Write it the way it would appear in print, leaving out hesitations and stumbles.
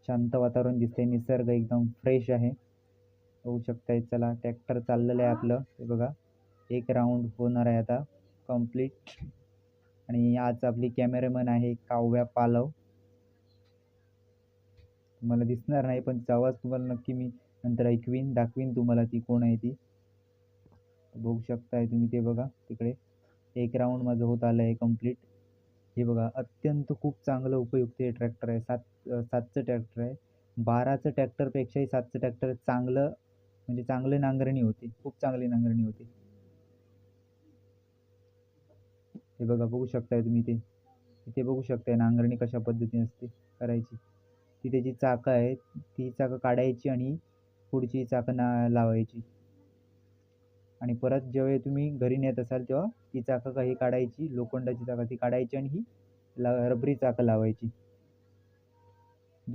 शांत वातावरण दिसतंय, निसर्ग एकदम फ्रेश आहे. बघू शकताय. चला ट्रॅक्टर चाललेलं आहे आपलं. हे बघा, एक राऊंड होणार आहे आता कंप्लीट. आणि आज आपली कॅमेरामन आहे काव्या पालव. तुम्हाला दिसणार नाही, पण तिचा आवाज तुम्हाला नक्की मी नंतर दाखवीन तुम्हाला ती कोण आहे ती. बघू शकताय तुम्ही ते बघा तिकडे. एक राऊंड माझं होत आलं आहे कंप्लीट. हे बघा, अत्यंत खूप चांगलं उपयुक्त हे ट्रॅक्टर आहे. 7चं ट्रॅक्टर आहे. 12चं ट्रॅक्टरपेक्षाही 7चं ट्रॅक्टर चांगलं, म्हणजे चांगली नांगरणी होते. खूप चांगली नांगरणी होते. हे बघा, बघू शकताय तुम्ही ते. इथे बघू शकताय नांगरणी कशा पद्धतीने असते करायची. ती त्याची चाकं आहेत. ती चाकं काढायची आणि पुढची चाकं लावायची. आणि परत जेव्हा तुम्ही घरी नेत असाल तेव्हा ती चाकं काही काढायची, लोखंडाची चाकं ती काढायची आणि ही रबरी चाकं लावायची.